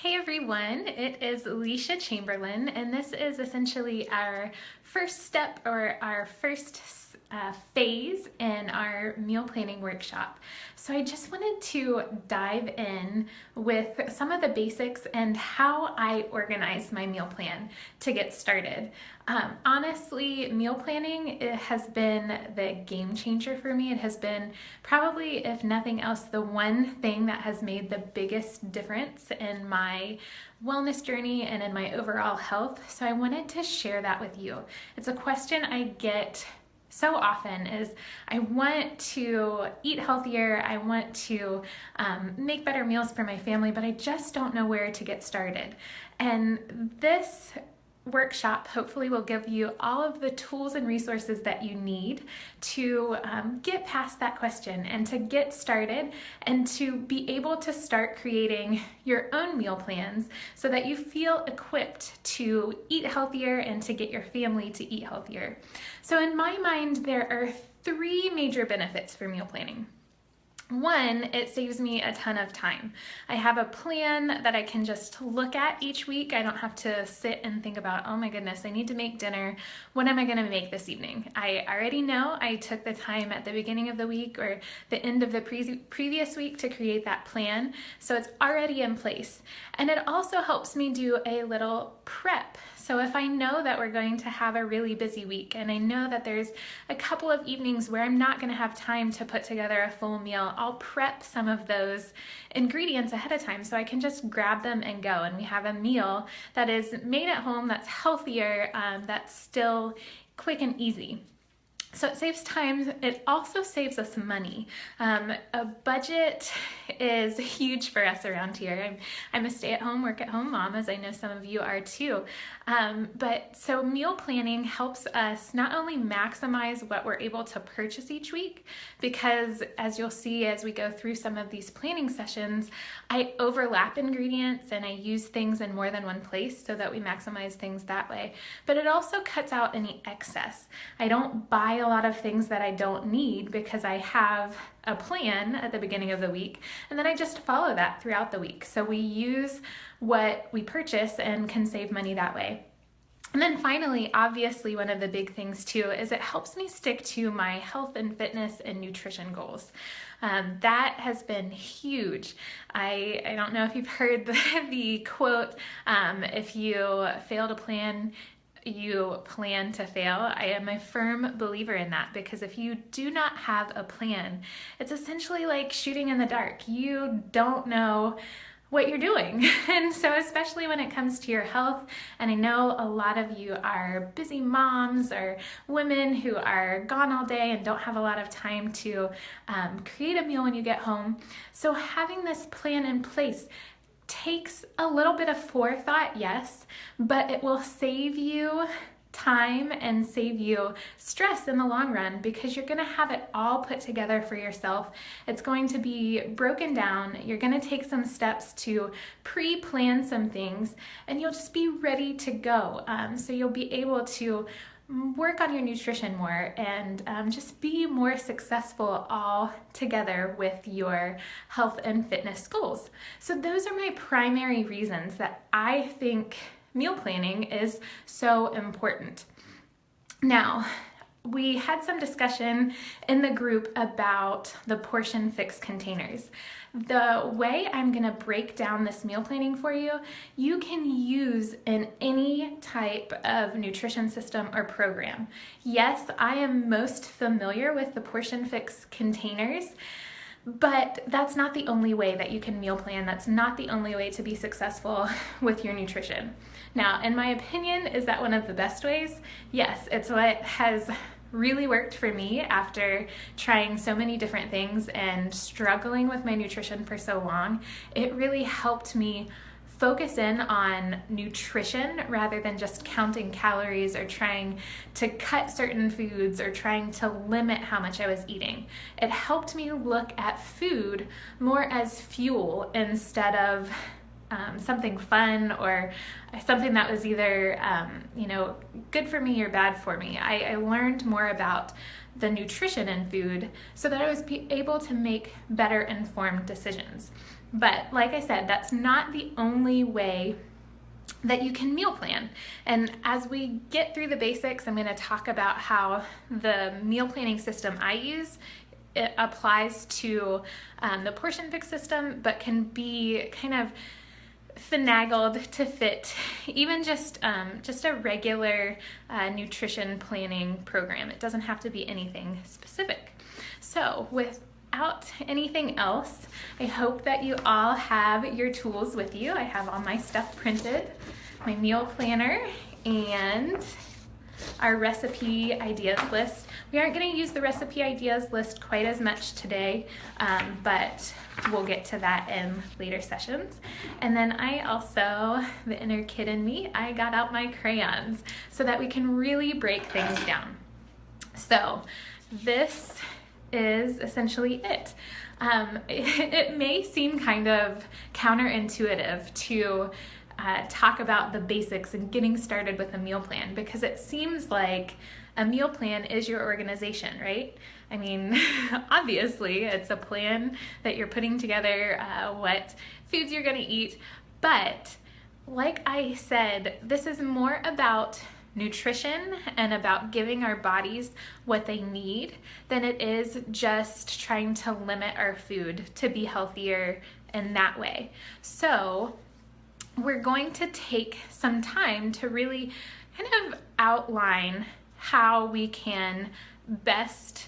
Hey everyone, it is Alicia Chamberlain, and this is essentially our first step or our first phase in our meal planning workshop. So I just wanted to dive in with some of the basics and how I organize my meal plan to get started. Honestly, meal planning has been the game changer for me. It has been probably, if nothing else, the one thing that has made the biggest difference in my wellness journey and in my overall health. So I wanted to share that with you. It's a question I get so often is I want to eat healthier, I want to make better meals for my family, but I just don't know where to get started. And this workshop hopefully will give you all of the tools and resources that you need to get past that question and to get started and to be able to start creating your own meal plans so that you feel equipped to eat healthier and to get your family to eat healthier. So in my mind, there are three major benefits for meal planning. One, it saves me a ton of time. I have a plan that I can just look at each week. I don't have to sit and think about, oh my goodness, I need to make dinner. What am I going to make this evening? I already know I took the time at the beginning of the week or the end of the previous week to create that plan, so it's already in place. And it also helps me do a little prep. So if I know that we're going to have a really busy week and I know that there's a couple of evenings where I'm not going to have time to put together a full meal, I'll prep some of those ingredients ahead of time so I can just grab them and go. And we have a meal that is made at home, that's healthier, that's still quick and easy. So it saves time. It also saves us money. A budget is huge for us around here. I'm a stay-at-home, work-at-home mom, as I know some of you are too. But so meal planning helps us not only maximize what we're able to purchase each week, because as you'll see as we go through some of these planning sessions, I overlap ingredients and I use things in more than one place so that we maximize things that way. But it also cuts out any excess. I don't buy a lot of things that I don't need because I have a plan at the beginning of the week, and then I just follow that throughout the week. So we use what we purchase and can save money that way. And then finally, obviously, one of the big things too is it helps me stick to my health and fitness and nutrition goals. That has been huge. I don't know if you've heard the quote, if you fail to plan, you plan to fail. I am a firm believer in that, because if you do not have a plan, it's essentially like shooting in the dark. You don't know what you're doing. And so especially when it comes to your health, and I know a lot of you are busy moms or women who are gone all day and don't have a lot of time to create a meal when you get home. So having this plan in place takes a little bit of forethought, yes, but it will save you time and save you stress in the long run, because you're going to have it all put together for yourself. It's going to be broken down. You're going to take some steps to pre-plan some things, and you'll just be ready to go. So you'll be able to work on your nutrition more and just be more successful all together with your health and fitness goals. So those are my primary reasons that I think meal planning is so important. Now, we had some discussion in the group about the portion fix containers. The way I'm going to break down this meal planning for you, you can use in any type of nutrition system or program. Yes, I am most familiar with the portion fix containers, but that's not the only way that you can meal plan. That's not the only way to be successful with your nutrition. Now, in my opinion, is that one of the best ways? Yes, it's what has really worked for me after trying so many different things and struggling with my nutrition for so long. It really helped me focus in on nutrition rather than just counting calories or trying to cut certain foods or trying to limit how much I was eating. It helped me look at food more as fuel instead of something fun or something that was either, good for me or bad for me. I learned more about the nutrition in food so that I was able to make better informed decisions. But like I said, that's not the only way that you can meal plan. And as we get through the basics, I'm going to talk about how the meal planning system I use, it applies to the Portion Fix system, but can be kind of finagled to fit even just a regular nutrition planning program. It doesn't have to be anything specific. So without anything else, I hope that you all have your tools with you. I have all my stuff printed, my meal planner, and our recipe ideas list. We aren't going to use the recipe ideas list quite as much today, but we'll get to that in later sessions. And then I also, the inner kid in me, I got out my crayons so that we can really break things down. So this is essentially it. It may seem kind of counterintuitive to talk about the basics and getting started with a meal plan, because it seems like a meal plan is your organization, right? I mean, obviously it's a plan that you're putting together, what foods you're going to eat, but like I said, this is more about nutrition and about giving our bodies what they need than it is just trying to limit our food to be healthier in that way. So we're going to take some time to really kind of outline how we can best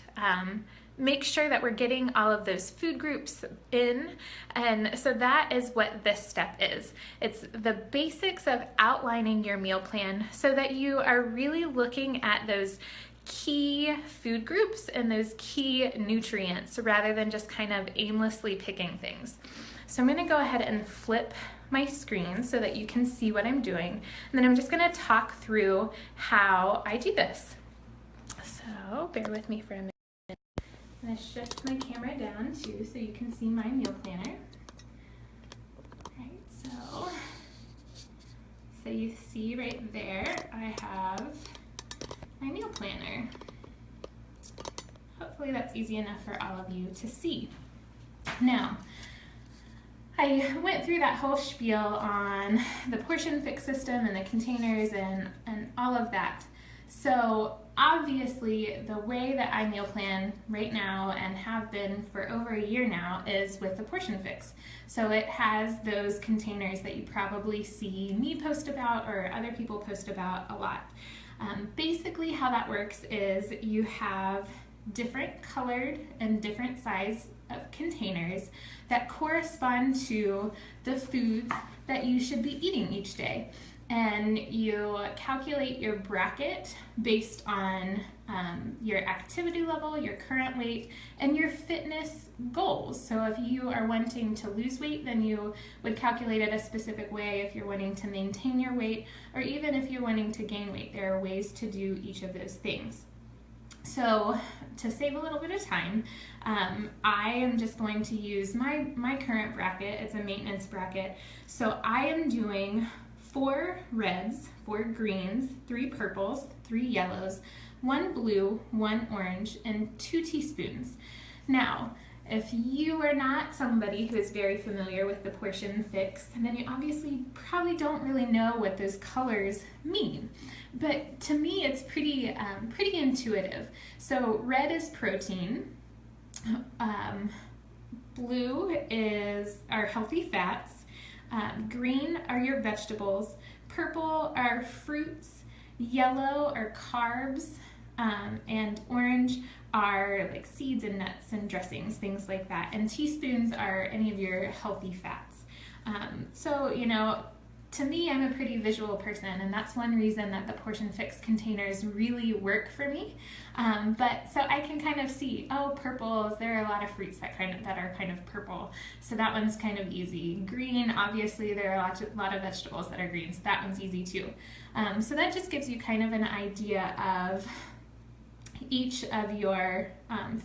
make sure that we're getting all of those food groups in. And so that is what this step is. It's the basics of outlining your meal plan so that you are really looking at those key food groups and those key nutrients rather than just kind of aimlessly picking things. So I'm going to go ahead and flip my screen so that you can see what I'm doing. And then I'm just going to talk through how I do this. So bear with me for a minute. I'm going to shift my camera down too so you can see my meal planner. All right, so you see right there, I have my meal planner. Hopefully that's easy enough for all of you to see. Now, I went through that whole spiel on the Portion Fix system and the containers and all of that. So obviously the way that I meal plan right now and have been for over a year now is with the Portion Fix. So it has those containers that you probably see me post about or other people post about a lot. Basically how that works is you have different colored and different size of containers that correspond to the foods that you should be eating each day. And you calculate your bracket based on your activity level, your current weight, and your fitness goals. So if you are wanting to lose weight, then you would calculate it a specific way. If you're wanting to maintain your weight, or even if you're wanting to gain weight, there are ways to do each of those things. So to save a little bit of time, I am just going to use my current bracket. It's a maintenance bracket. So I am doing 4 reds, 4 greens, 3 purples, 3 yellows, 1 blue, 1 orange, and 2 teaspoons. Now, if you are not somebody who is very familiar with the Portion Fix, then you obviously probably don't really know what those colors mean. But to me, it's pretty intuitive. So red is protein, blue is our healthy fats, green are your vegetables, purple are fruits, yellow are carbs, and orange are like seeds and nuts and dressings, things like that. And teaspoons are any of your healthy fats. So, you know, to me, I'm a pretty visual person, and that's one reason that the Portion Fix containers really work for me. But so I can kind of see, oh, purples, there are a lot of fruits that are kind of purple, so that one's kind of easy. Green, obviously, there are a lot of vegetables that are green, so that one's easy too. So that just gives you kind of an idea of each of your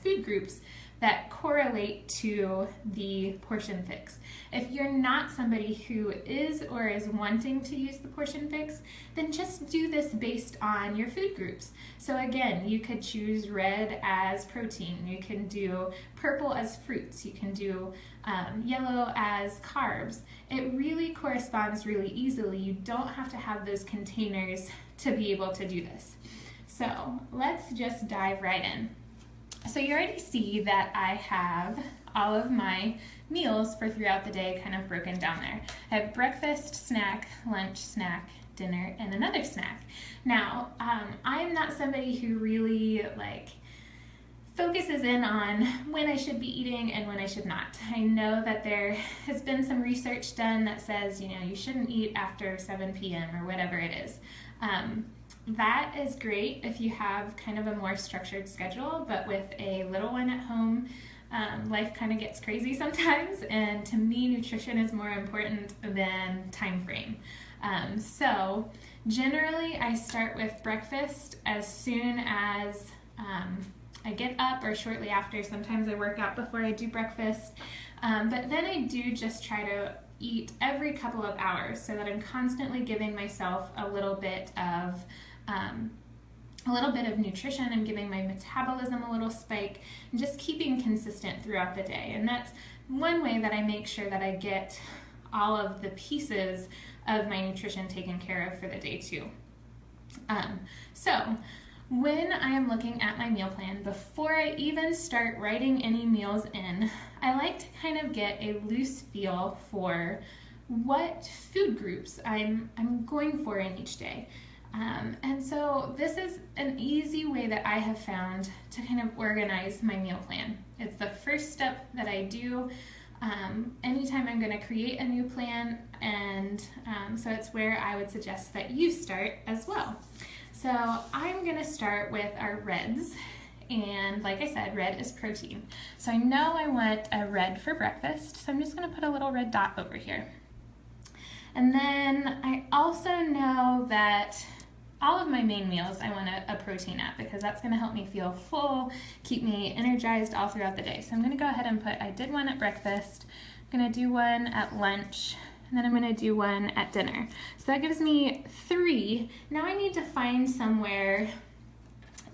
food groups that correlate to the Portion Fix. If you're not somebody who is or is wanting to use the Portion Fix, then just do this based on your food groups. So again, you could choose red as protein, you can do purple as fruits, you can do yellow as carbs. It really corresponds really easily. You don't have to have those containers to be able to do this. So let's just dive right in. So you already see that I have all of my meals for throughout the day kind of broken down there. I have breakfast, snack, lunch, snack, dinner, and another snack. Now, I'm not somebody who really focuses in on when I should be eating and when I should not. I know that there has been some research done that says, you shouldn't eat after 7 p.m. or whatever it is. That is great if you have kind of a more structured schedule, but with a little one at home, life kind of gets crazy sometimes, and to me, nutrition is more important than time frame. So generally, I start with breakfast as soon as I get up or shortly after. Sometimes I work out before I do breakfast, but then I do just try to eat every couple of hours so that I'm constantly giving myself a little bit of nutrition. I'm giving my metabolism a little spike and just keeping consistent throughout the day. And that's one way that I make sure that I get all of the pieces of my nutrition taken care of for the day too. So when I am looking at my meal plan, before I even start writing any meals in, I like to kind of get a loose feel for what food groups I'm going for in each day. And so this is an easy way that I have found to kind of organize my meal plan. It's the first step that I do anytime I'm going to create a new plan, and so it's where I would suggest that you start as well. So I'm going to start with our reds, and like I said, red is protein. So I know I want a red for breakfast, so I'm just going to put a little red dot over here. And then I also know that all of my main meals I want a protein at, because that's going to help me feel full, keep me energized all throughout the day. So I'm going to go ahead and I did one at breakfast, I'm going to do one at lunch, and then I'm going to do one at dinner. So that gives me 3. Now I need to find somewhere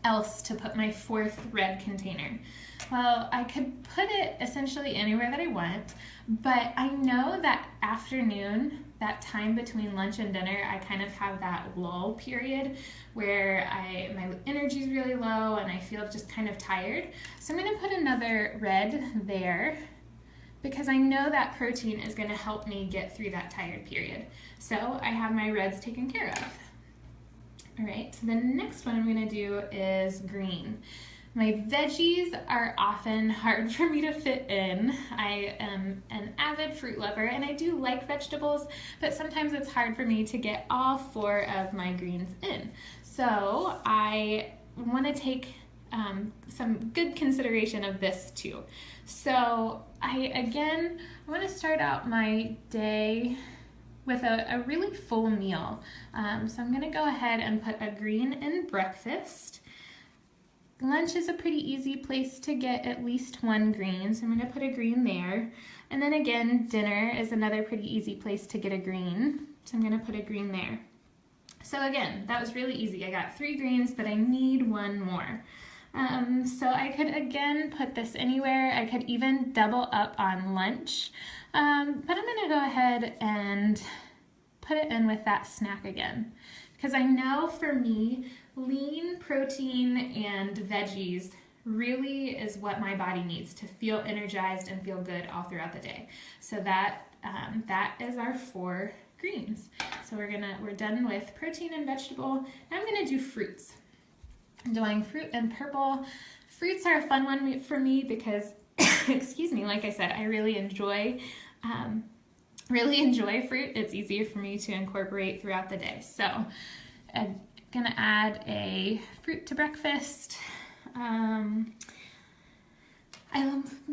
else to put my 4th red container. Well, I could put it essentially anywhere that I want, but I know that afternoon, that time between lunch and dinner, I kind of have that lull period where my energy is really low and I feel just kind of tired. So I'm going to put another red there, because I know that protein is going to help me get through that tired period. So I have my reds taken care of. All right, so the next one I'm going to do is green. My veggies are often hard for me to fit in. I am an avid fruit lover and I do like vegetables, but sometimes it's hard for me to get all 4 of my greens in. So I want to take some good consideration of this too. So I want to start out my day with a really full meal. So I'm going to go ahead and put a green in breakfast. Lunch is a pretty easy place to get at least 1 green, so I'm going to put a green there. And then again, dinner is another pretty easy place to get a green, so I'm going to put a green there. So again, that was really easy. I got 3 greens, but I need 1 more. So I could again put this anywhere. I could even double up on lunch, but I'm going to go ahead and put it in with that snack again, because I know for me, lean protein and veggies really is what my body needs to feel energized and feel good all throughout the day. So that is our 4 greens. So we're done with protein and vegetable. Now I'm going to do fruits. I'm doing fruit and purple. Fruits are a fun one for me because, excuse me, like I said, I really enjoy fruit. It's easier for me to incorporate throughout the day. So I'm gonna add a fruit to breakfast. I'm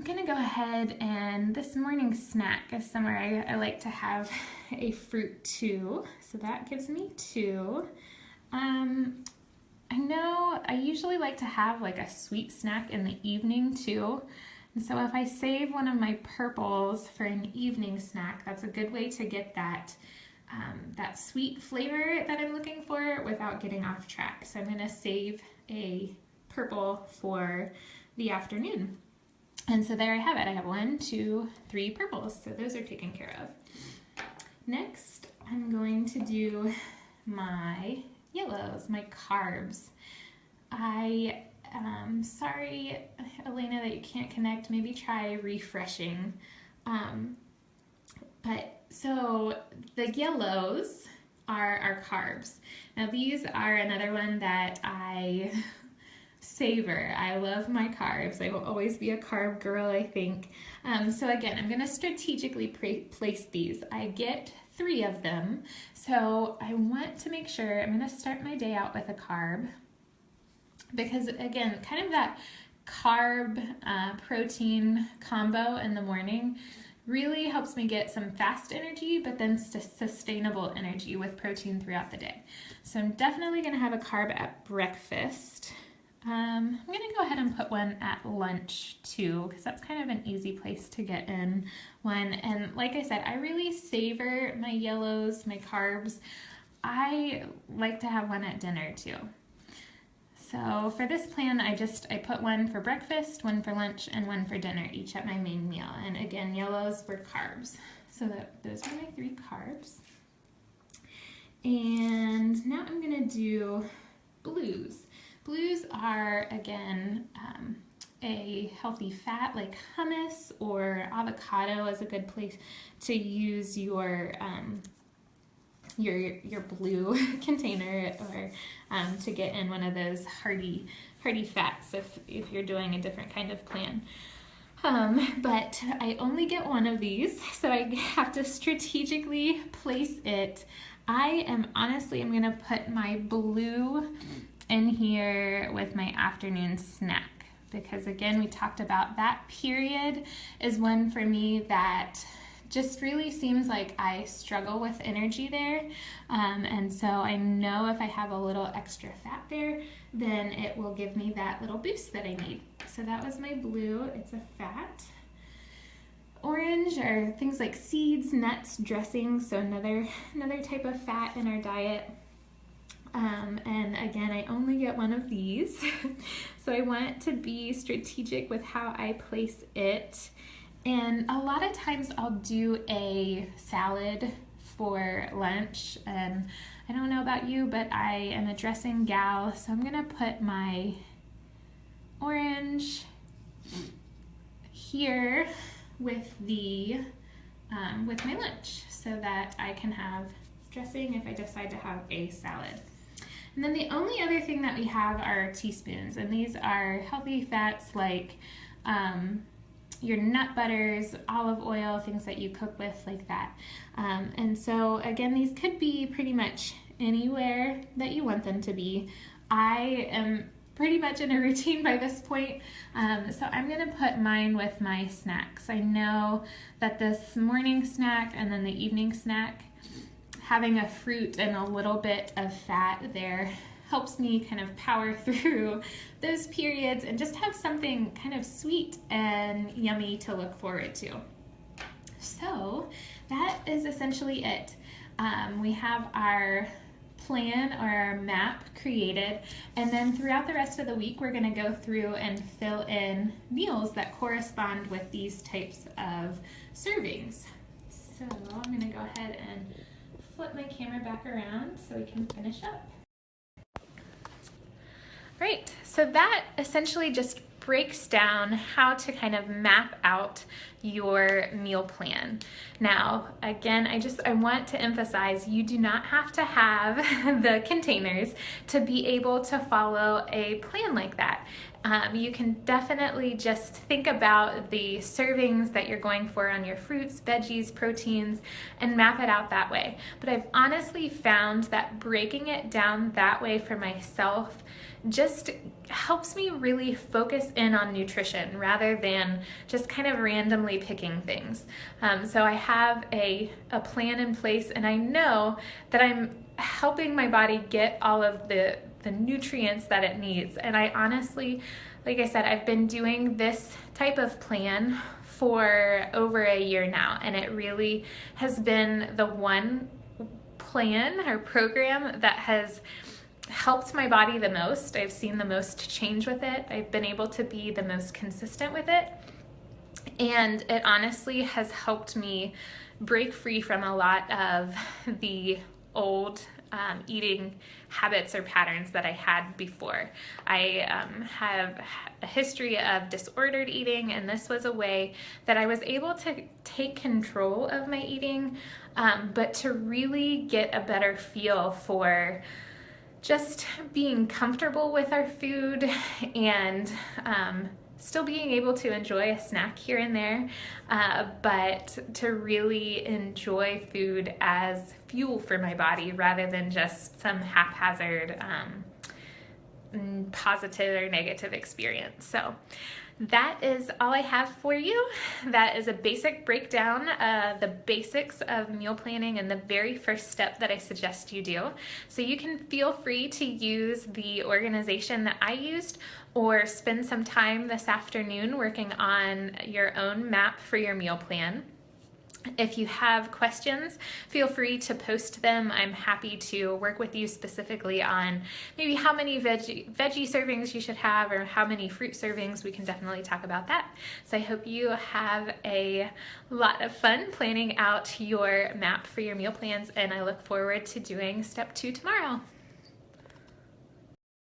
gonna go ahead, and this morning snack is somewhere I like to have a fruit too. So that gives me 2. I know I usually like to have like a sweet snack in the evening too. And so if I save one of my purples for an evening snack, that's a good way to get that that sweet flavor that I'm looking for without getting off track. So I'm going to save a purple for the afternoon. And so there I have it. I have 1, 2, 3 purples. So those are taken care of. Next, I'm going to do my yellows, my carbs. Sorry, Elena, that you can't connect. Maybe try refreshing. So the yellows are our carbs. Now these are another one that I savor. I love my carbs. I will always be a carb girl, I think. So again, I'm going to strategically place these. I get 3 of them. So I want to make sure I'm going to start my day out with a carb, because again, kind of that carb protein combo in the morning really helps me get some fast energy, but then sustainable energy with protein throughout the day. So I'm definitely going to have a carb at breakfast. I'm going to go ahead and put one at lunch too, because that's kind of an easy place to get in one. And like I said, I really savor my yellows, my carbs. I like to have one at dinner too. So for this plan, I put one for breakfast, one for lunch, and one for dinner, each at my main meal. And again, yellows were carbs. So those are my 3 carbs. And now I'm gonna do blues. Blues are, again, a healthy fat like hummus or avocado is a good place to use your blue container, or to get in one of those hearty fats if you're doing a different kind of plan. But I only get one of these, so I have to strategically place it. I'm gonna put my blue in here with my afternoon snack, because again, we talked about that period is one for me that just really seems like I struggle with energy there. And so I know if I have a little extra fat there, then it will give me that little boost that I need. So that was my blue, it's a fat. Orange are things like seeds, nuts, dressings, so another type of fat in our diet. And again, I only get one of these. So I want to be strategic with how I place it. And a lot of times I'll do a salad for lunch, and I don't know about you, but I am a dressing gal, so I'm gonna put my orange here with with my lunch, so that I can have dressing if I decide to have a salad. And then the only other thing that we have are teaspoons, and these are healthy fats like your nut butters, olive oil, things that you cook with like that. And so again, these could be pretty much anywhere that you want them to be. I am pretty much in a routine by this point, so I'm gonna put mine with my snacks. I know that this morning snack and then the evening snack, having a fruit and a little bit of fat there helps me kind of power through those periods and just have something kind of sweet and yummy to look forward to. So that is essentially it. We have our plan or our map created, and then throughout the rest of the week we're going to go through and fill in meals that correspond with these types of servings. So I'm going to go ahead and flip my camera back around so we can finish up. Right, so that essentially just breaks down how to kind of map out your meal plan. Now, again, I want to emphasize, you do not have to have the containers to be able to follow a plan like that. You can definitely just think about the servings that you're going for on your fruits, veggies, proteins, and map it out that way. But I've honestly found that breaking it down that way for myself just helps me really focus in on nutrition rather than just kind of randomly picking things. So I have a plan in place, and I know that I'm helping my body get all of the nutrients that it needs. And I honestly, like I said, I've been doing this type of plan for over a year now, and it really has been the one plan or program that has helped my body the most. I've seen the most change with it. I've been able to be the most consistent with it. And it honestly has helped me break free from a lot of the old eating habits or patterns that I had before. I have a history of disordered eating, and this was a way that I was able to take control of my eating, but to really get a better feel for just being comfortable with our food and still being able to enjoy a snack here and there, but to really enjoy food as fuel for my body rather than just some haphazard positive or negative experience. So that is all I have for you. That is a basic breakdown of the basics of meal planning and the very first step that I suggest you do. So you can feel free to use the organization that I used, or spend some time this afternoon working on your own map for your meal plan. If you have questions, feel free to post them. I'm happy to work with you specifically on maybe how many veggie servings you should have, or how many fruit servings. We can definitely talk about that. So I hope you have a lot of fun planning out your map for your meal plans, and I look forward to doing step 2 tomorrow.